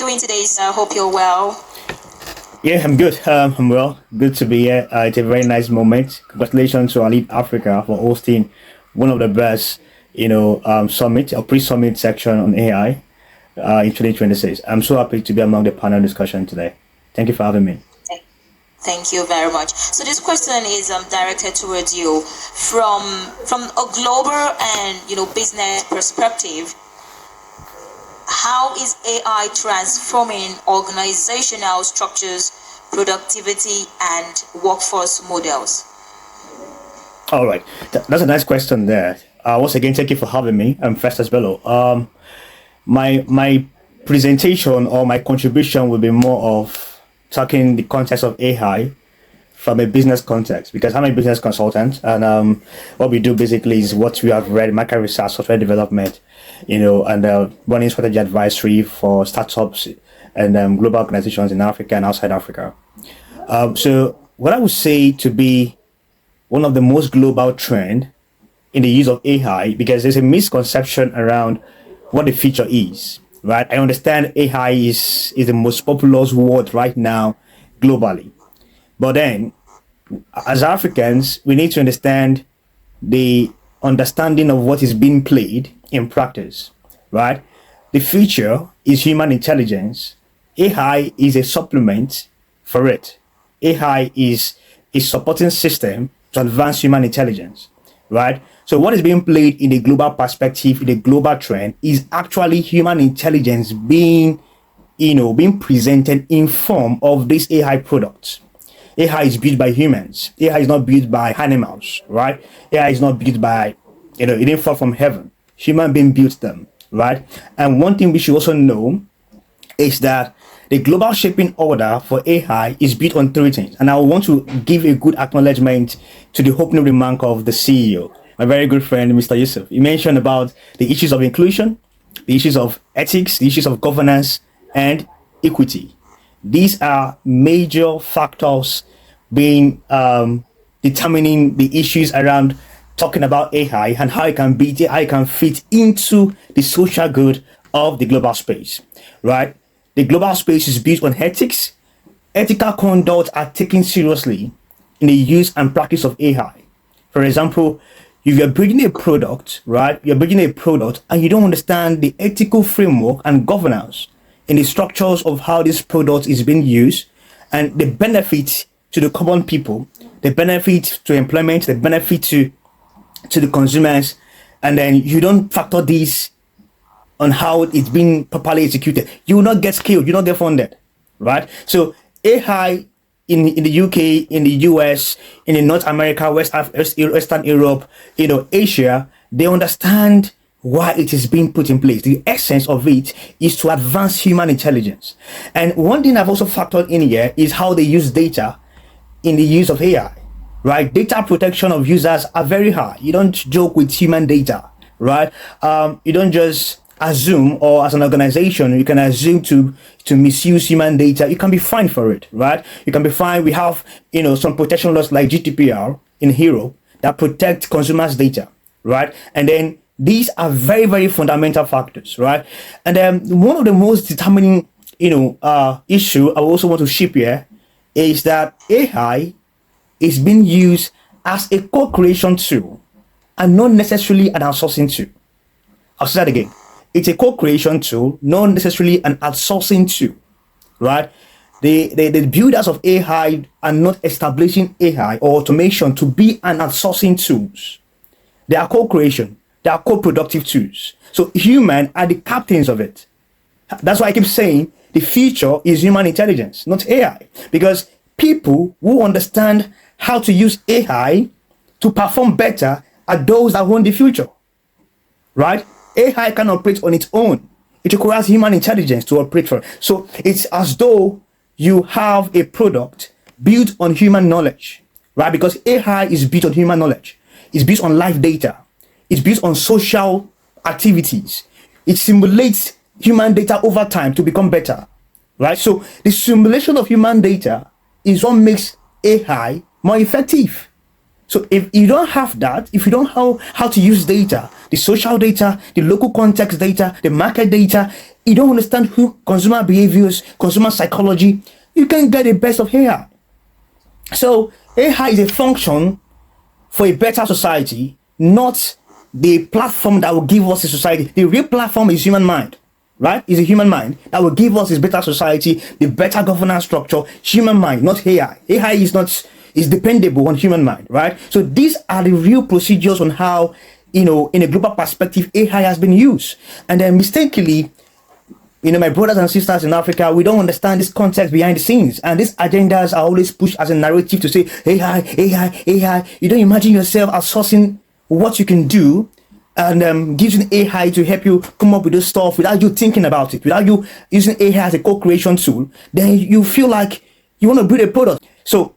doing today, sir? Hope you're well. Yeah, I'm good. I'm well. Good to be here. It's a very nice moment. Congratulations to iLEAD Africa for hosting one of the best, summit or pre-summit section on AI in 2026. I'm so happy to be among the panel discussion today. Thank you for having me. Thank you very much. So this question is directed towards you from a global and business perspective. How is AI transforming organizational structures, productivity, and workforce models? All right, that's a nice question there. Once again, thank you for having me. I'm Festus Bello. My presentation or my contribution will be more of talking the context of AI from a business context, because I'm a business consultant, and what we do basically is what we have read: market research, software development, and running strategy advisory for startups and global organizations in Africa and outside Africa. So what I would say to be one of the most global trend in the use of AI, because there's a misconception around what the future is, right? I understand AI is the most populous word right now globally. But then, as Africans, we need to understand the understanding of what is being played in practice, right? The future is human intelligence. AI is a supplement for it. AI is a supporting system to advance human intelligence, right? So what is being played in the global perspective, in the global trend, is actually human intelligence being presented in form of these AI products. AI is built by humans. AI is not built by animals, right? AI is not built by, it didn't fall from heaven. Human being built them, right? And one thing we should also know is that the global shaping order for AI is built on three things. And I want to give a good acknowledgement to the opening remark of the CEO, my very good friend, Mr. Yusuf. He mentioned about the issues of inclusion, the issues of ethics, the issues of governance, and equity. These are major factors being determining the issues around talking about AI and how it can fit into the social good of the global space, right? The global space is built on ethics. Ethical conduct are taken seriously in the use and practice of AI. For example, if you're building a product, right? You're building a product and you don't understand the ethical framework and governance in the structures of how this product is being used and the benefit to the common people, the benefit to employment, the benefit to the consumers, and then you don't factor this on how it's being properly executed, you will not get skilled, you will not get funded, right? So AI in the UK, in the US, in North America, Western Europe, Asia, they understand why it is being put in place. The essence of it is to advance human intelligence. And one thing I've also factored in here is how they use data in the use of AI, right? Data protection of users are very high. You don't joke with human data, right? You don't just assume, or as an organization, you can assume to misuse human data. You can be fined for it, right? You can be fined. We have, some protection laws like GDPR in Europe that protect consumers' data, right? And then these are very, very fundamental factors, right? And then one of the most determining, issue I also want to ship here is that AI is being used as a co-creation tool and not necessarily an outsourcing tool. I'll say that again. It's a co-creation tool, not necessarily an outsourcing tool, right? The builders of AI are not establishing AI or automation to be an outsourcing tools. They are co-creation. They are co-productive tools. So humans are the captains of it. That's why I keep saying the future is human intelligence, not AI. Because people who understand how to use AI to perform better are those that own the future, right? AI can operate on its own. It requires human intelligence to operate for it. So it's as though you have a product built on human knowledge, right? Because AI is built on human knowledge. It's built on live data. It's built on social activities. It simulates human data over time to become better, right? So the simulation of human data is what makes AI more effective. So if you don't have that, if you don't know how to use data the social data, the local context data, the market data, you don't understand who consumer behaviors, consumer psychology, you can get the best of AI. So AI is a function for a better society, not the platform that will give us a society. The real platform is human mind, right? It's a human mind that will give us a better society, the better governance structure. Human mind, not AI. AI is dependable on human mind, right? So these are the real procedures on how, in a global perspective, AI has been used. And then mistakenly, my brothers and sisters in Africa, we don't understand this context behind the scenes. And these agendas are always pushed as a narrative to say, AI, AI, AI. You don't imagine yourself outsourcing what you can do and using AI to help you come up with this stuff without you thinking about it, without you using AI as a co-creation tool. Then you feel like you want to build a product. So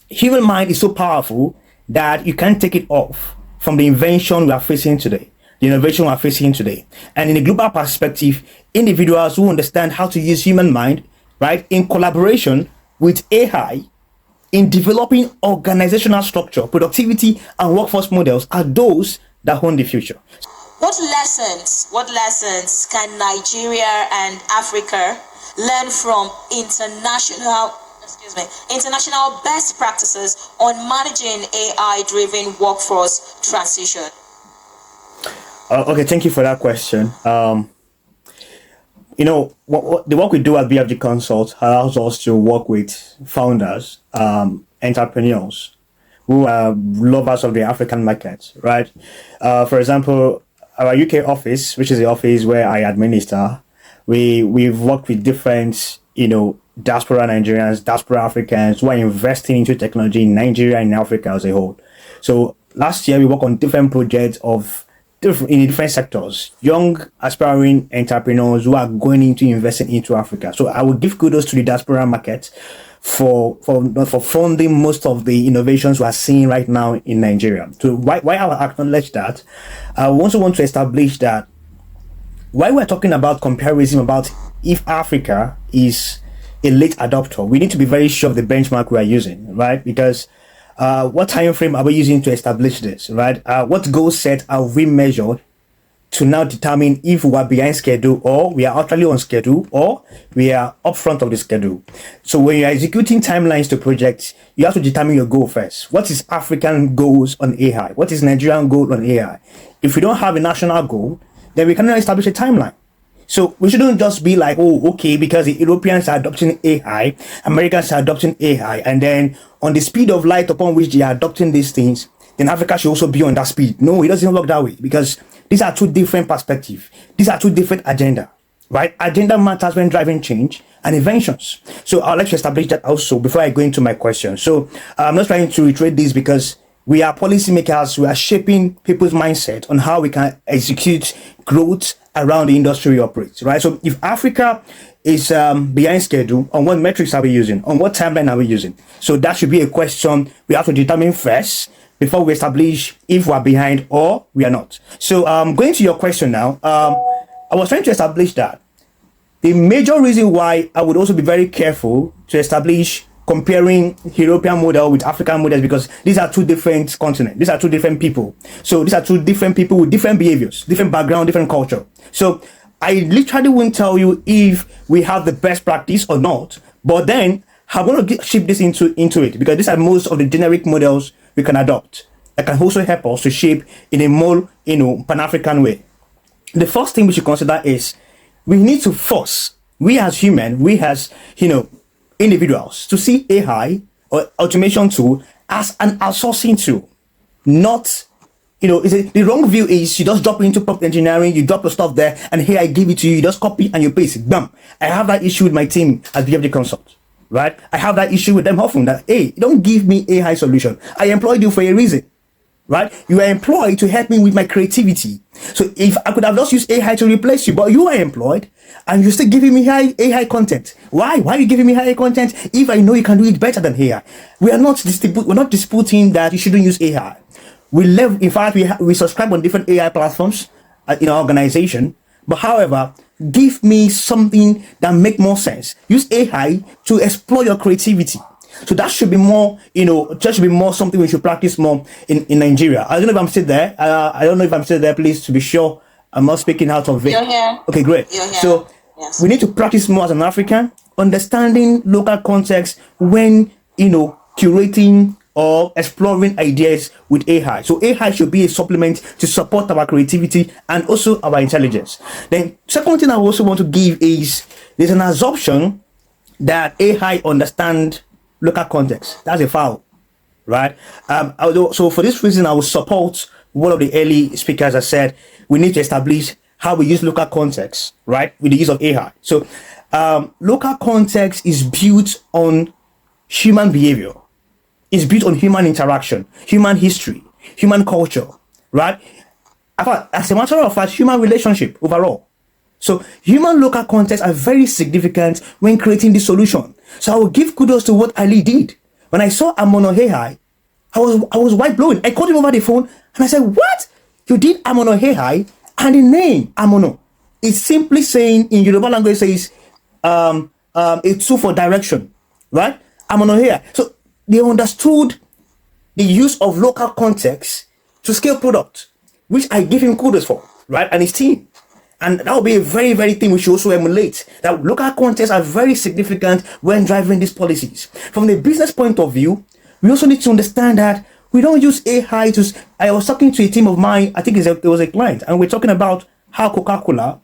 human mind is so powerful that you can't take it off from the invention we are facing today, the innovation we are facing today. And in a global perspective, individuals who understand how to use human mind, right, in collaboration with AI, in developing organizational structure, productivity, and workforce models are those that own the future. What lessons can Nigeria and Africa learn from international best practices on managing AI-driven workforce transition? Okay, thank you for that question. The work we do at BFG Consult allows us to work with founders, entrepreneurs who are lovers of the African market, right? For example, our UK office, which is the office where I administer, we've worked with different, diaspora Nigerians, diaspora Africans who are investing into technology in Nigeria and Africa as a whole. So last year we worked on different projects in different sectors, young aspiring entrepreneurs who are going into investing into Africa. So I would give kudos to the diaspora market for funding most of the innovations we are seeing right now in Nigeria. So why I acknowledge that, I also want to establish that while we're talking about comparison about if Africa is a late adopter, we need to be very sure of the benchmark we are using, right? Because what time frame are we using to establish this, right? What goal set are we measured to now determine if we are behind schedule or we are actually on schedule or we are upfront of the schedule? So when you're executing timelines to projects, you have to determine your goal first. What is African goals on AI? What is Nigerian goal on AI? If we don't have a national goal, then we cannot establish a timeline. So we shouldn't just be like, oh, okay, because the Europeans are adopting AI, Americans are adopting AI, and then on the speed of light upon which they are adopting these things, then Africa should also be on that speed. No, it doesn't work that way, because these are two different perspectives. These are two different agenda, right? Agenda matters when driving change and inventions. So I'd like to establish that also before I go into my question. So I'm not trying to reiterate this because we are policymakers. We are shaping people's mindset on how we can execute growth around the industry we operate, right? So if Africa is behind schedule, on what metrics are we using? On what timeline are we using? So that should be a question we have to determine first before we establish if we are behind or we are not. So going to your question now, I was trying to establish that the major reason why I would also be very careful to establish comparing European model with African models, because these are two different continents. These are two different people. So these are two different people with different behaviors, different background, different culture. So I literally won't tell you if we have the best practice or not, but then I'm going to shape this into it, because these are most of the generic models we can adopt that can also help us to shape in a more, Pan-African way. The first thing we should consider is we need to force, we as human, we as, individuals, to see AI or automation tool as an outsourcing tool, not, the wrong view is you just drop into prompt engineering, you drop the stuff there, and here I give it to you, you just copy and you paste it. Bam. I have that issue with my team at BFG Consult, right? I have that issue with them often that, hey, don't give me AI solution. I employed you for a reason, right? You are employed to help me with my creativity. So if I could have just used AI to replace you, but you are employed and you're still giving me AI content. Why? Why are you giving me AI content if I know you can do it better than AI? We're not disputing that you shouldn't use AI. In fact, we subscribe on different AI platforms in our organization. But however, give me something that make more sense. Use AI to explore your creativity. So that should be more, that should be more something we should practice more in Nigeria. I don't know if I'm still there. I don't know if I'm still there. Please, to be sure, I'm not speaking out of it. You're here. Okay, great. You're here. So Yes. we need to practice more as an African, understanding local context when, curating or exploring ideas with AI. So AI should be a supplement to support our creativity and also our intelligence. Then second thing I also want to give is there's an assumption that AI understand local context. That's a foul, right? So for this reason, I will support one of the early speakers that said we need to establish how we use local context, right, with the use of AI. So local context is built on human behavior. It's built on human interaction, human history, human culture, right? As a matter of fact, human relationship overall. So human local contexts are very significant when creating this solution. So I will give kudos to what iLEAD did. When I saw Amono AI, I was wide blown. I called him over the phone and I said, "What? You did Amono AI?" And the name Amono is simply saying in Yoruba language says a tool for direction, right? Amono AI. So they understood the use of local context to scale product, which I give him kudos for, right? And his team. And that will be a very, very thing we should also emulate. That local contexts are very significant when driving these policies. From the business point of view, we also need to understand that we don't use AI to... I was talking to a team of mine, I think it was a client, and we're talking about how Coca-Cola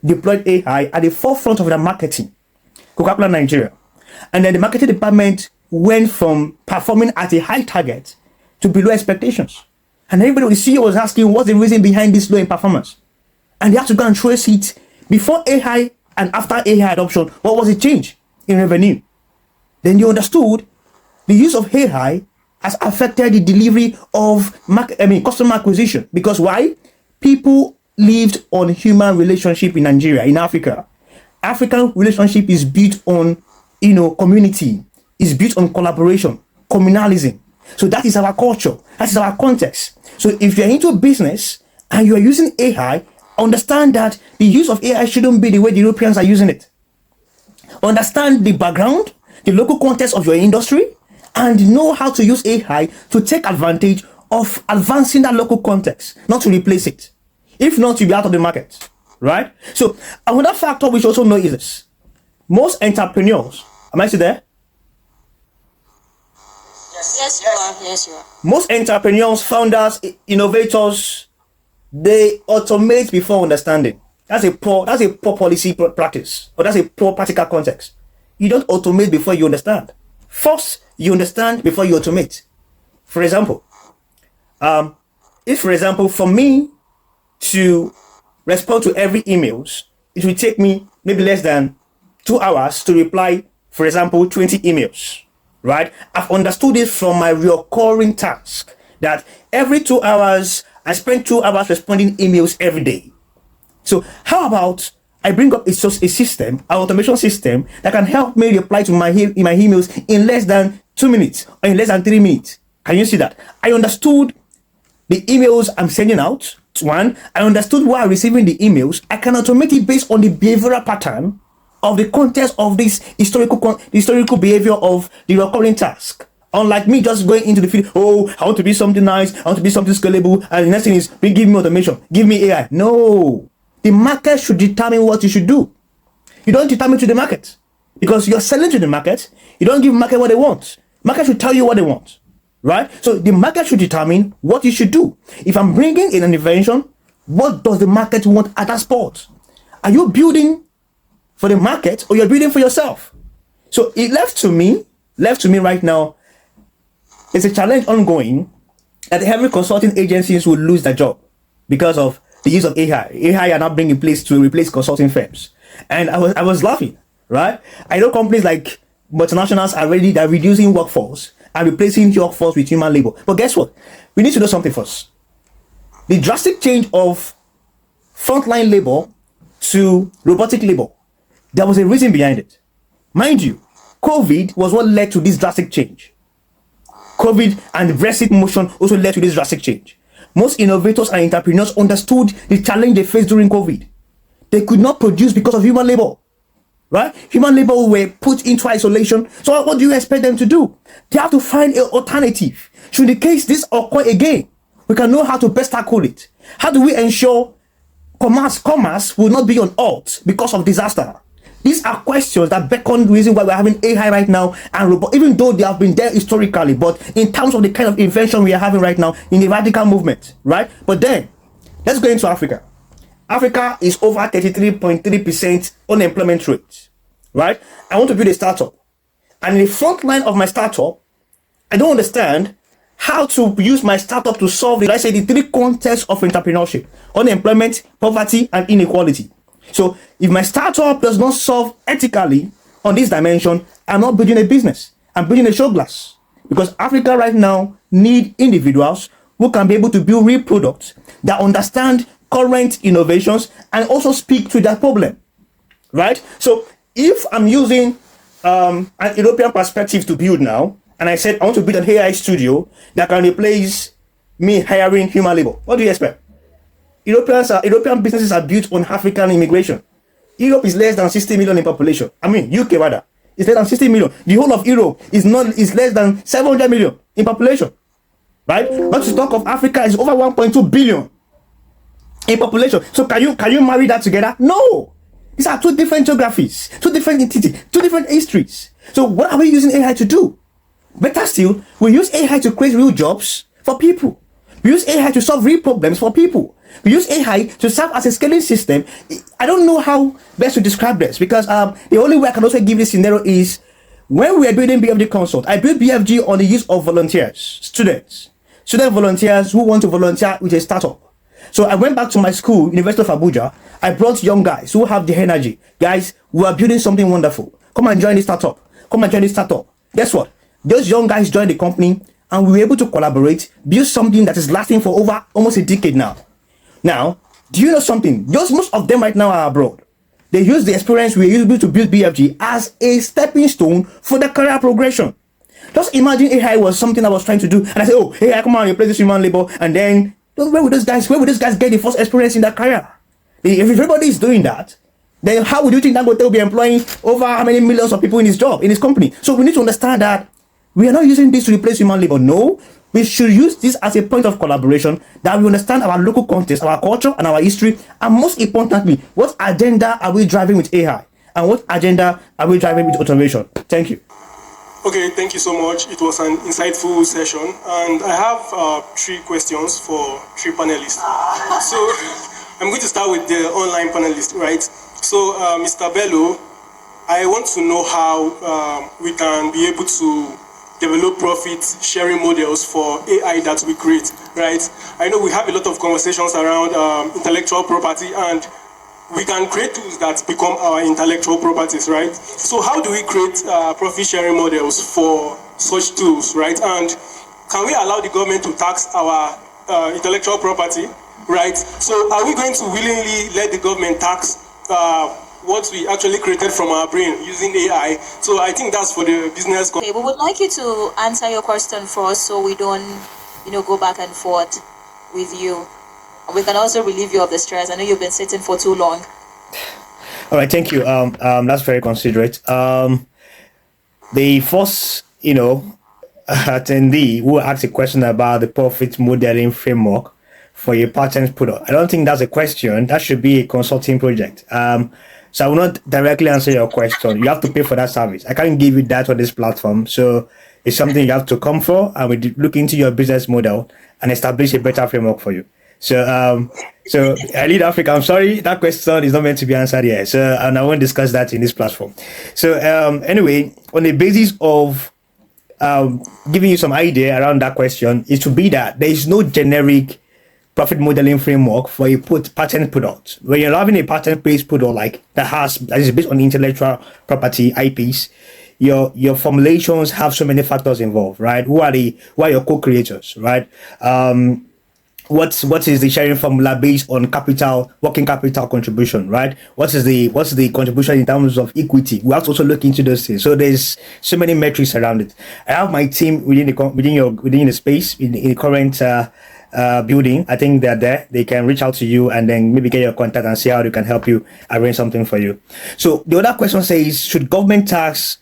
deployed AI at the forefront of their marketing. Coca-Cola Nigeria. And then the marketing department went from performing at a high target to below expectations. And everybody, the CEO was asking, what's the reason behind this low in performance? And they had to go and trace it before AI and after AI adoption. What was the change in revenue? Then you understood the use of AI has affected the delivery of customer acquisition. Because why? People lived on human relationship in Nigeria, in Africa. African relationship is built on, community. Is built on collaboration, communalism. So that is our culture. That is our context. So if you're into business and you are using AI, understand that the use of AI shouldn't be the way the Europeans are using it. Understand the background, the local context of your industry, and know how to use AI to take advantage of advancing that local context, not to replace it. If not, you'll be out of the market, right? So another factor we should also know is this. Most entrepreneurs, am I still there? Yes, you are. Yes, you are. Most entrepreneurs, founders, innovators, they automate before understanding. That's a poor policy practice, or that's a poor practical context. You don't automate before you understand. First, you understand before you automate. For example, for me to respond to every emails, it will take me maybe less than 2 hours to reply, for example, 20 emails. Right? I've understood it from my recurring task that every 2 hours, I spend 2 hours responding emails every day. So how about I bring up a system, an automation system that can help me reply to my emails in less than 2 minutes or in less than 3 minutes. Can you see that? I understood the emails I'm sending out. One, I understood why I'm receiving the emails. I can automate it based on the behavioral pattern of the context of this historical behavior of the recurring task. Unlike me just going into the field, I want to be something nice, I want to be something scalable, and the next thing is, give me automation, give me AI. No. The market should determine what you should do. You don't determine to the market. Because you're selling to the market, you don't give market what they want. Market should tell you what they want. Right? So the market should determine what you should do. If I'm bringing in an invention, what does the market want at that spot? Are you building for the market or you're building for yourself? So it left to me right now, it's a challenge ongoing that every consulting agencies will lose their job because of the use of AI. AI are not being in place to replace consulting firms. And I was laughing, right? I know companies like multinationals are reducing workforce and replacing workforce with human labor. But guess what? We need to do something first. The drastic change of frontline labor to robotic labor, there was a reason behind it. Mind you, COVID was what led to this drastic change. COVID and the Brexit motion also led to this drastic change. Most innovators and entrepreneurs understood the challenge they faced during COVID. They could not produce because of human labor. right? Human labor were put into isolation. So what do you expect them to do? They have to find an alternative. So in the case this occur again, we can know how to best tackle it. How do we ensure commerce will not be on halt because of disaster? These are questions that beckon the reason why we're having AI right now and robot, even though they have been there historically, but in terms of the kind of invention we are having right now in the radical movement, right? But then, let's go into Africa. Africa is over 33.3% unemployment rate, right? I want to build a startup. And in the front line of my startup, I don't understand how to use my startup to solve, let's say, the three contexts of entrepreneurship: unemployment, poverty, and inequality. So if my startup does not solve ethically on this dimension, I'm not building a business. I'm building a show glass. Because Africa right now need individuals who can be able to build real products that understand current innovations and also speak to that problem, right? So if I'm using an European perspective to build now, and I said I want to build an AI studio that can replace me hiring human labor, what do you expect? European businesses are built on African immigration. Europe is less than 60 million in population. I mean, UK rather, is less than 60 million. The whole of Europe is less than 700 million in population, right? Not to talk of Africa is over 1.2 billion in population. So can you marry that together? No. These are two different geographies, two different entities, two different histories. So what are we using AI to do? Better still, we use AI to create real jobs for people. We use AI to solve real problems for people. We use AI to serve as a scaling system. I don't know how best to describe this, because the only way I can also give this scenario is when we are building BFG Consult. I built BFG on the use of volunteers, student volunteers who want to volunteer with a startup. So I went back to my school, University of Abuja. I brought young guys who have the energy. Guys, we are building something wonderful. Come and join this startup. Come and join this startup. Guess what? Those young guys joined the company and we were able to collaborate, build something that is lasting for over almost a decade now. Now, do you know something? Most of them right now are abroad. They use the experience we were able to build BFG as a stepping stone for their career progression. Just imagine AI was something I was trying to do, and I say, oh, AI, come on, replace this human labor, and then where would those guys get the first experience in their career? If everybody is doing that, then how would you think Dangote will be employing over how many millions of people in his job, in his company? So we need to understand that we are not using this to replace human labor. No, we should use this as a point of collaboration, that we understand our local context, our culture, and our history, and most importantly, what agenda are we driving with AI, and what agenda are we driving with automation? Thank you. Okay, thank you so much. It was an insightful session, and I have 3 questions for 3 panelists. So I'm going to start with the online panelist, right? So, Mr. Bello, I want to know how we can be able to develop profit sharing models for AI that we create, right? I know we have a lot of conversations around intellectual property, and we can create tools that become our intellectual properties, right? So how do we create profit sharing models for such tools, right? And can we allow the government to tax our intellectual property, right? So are we going to willingly let the government tax what we actually created from our brain using AI? So I think that's for the business. Okay, we would like you to answer your question first, so we don't, go back and forth with you. We can also relieve you of the stress. I know you've been sitting for too long. All right, thank you. That's very considerate. The first, attendee who asked a question about the profit modeling framework for a patent product, I don't think that's a question. That should be a consulting project. So I will not directly answer your question. You have to pay for that service. I can't give you that on this platform. So it's something you have to come for, and we look into your business model and establish a better framework for you. So, iLEAD Africa, I'm sorry, that question is not meant to be answered here. So, and I won't discuss that in this platform. So, anyway, on the basis of giving you some idea around that question, it should be that there is no generic profit modeling framework for a patent product. When you're having a patent-based product like that is based on intellectual property, IPs, your formulations have so many factors involved, right? Who are your co-creators, right? What is the sharing formula based on working capital contribution, right? What is the contribution in terms of equity? We have to also look into those things. So there's so many metrics around it. I have my team within the space in the current building, I think they're there. They can reach out to you and then maybe get your contact and see how they can help you arrange something for you. So the other question says, should government tax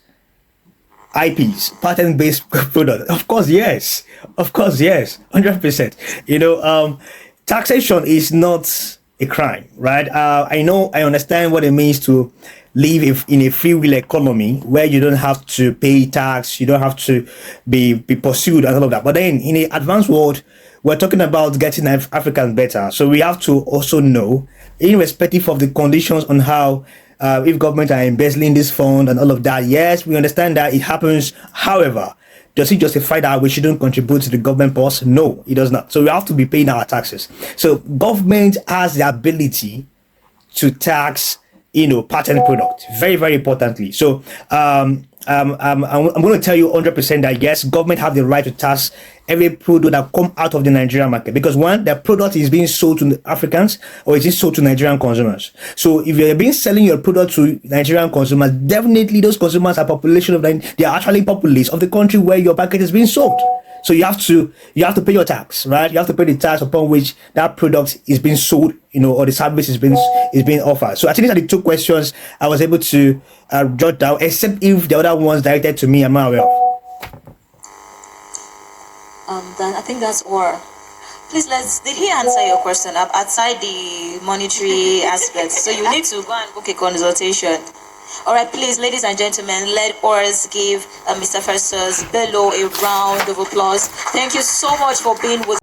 IPs, patent-based product? Of course, yes. Of course, yes. 100%. Taxation is not a crime, right? I understand what it means to live in a free will economy where you don't have to pay tax, you don't have to be pursued and all of that. But then in an advanced world, we're talking about getting Africans better. So we have to also know, irrespective of the conditions on how if government are embezzling this fund and all of that, yes, we understand that it happens. However, does it justify that we shouldn't contribute to the government purse? No, it does not. So we have to be paying our taxes. So government has the ability to tax, patent product. Very, very importantly. So I'm going to tell you 100% that yes, government have the right to tax every product that come out of the Nigerian market, because one, the product is being sold to Africans or it is sold to Nigerian consumers. So if you're being selling your product to Nigerian consumers, definitely those consumers are population of they are actually populace of the country where your packet is being sold. So you have to pay your tax, right? You have to pay the tax upon which that product is being sold, or the service is being offered. So I think these are the two questions I was able to jot down, except if the other ones directed to me, I'm not aware of. Then I think that's all. Please, did he answer your question outside the monetary aspect? So you need to go and book a consultation. All right, please, ladies and gentlemen, let us give Mr. Festus Bello a round of applause. Thank you so much for being with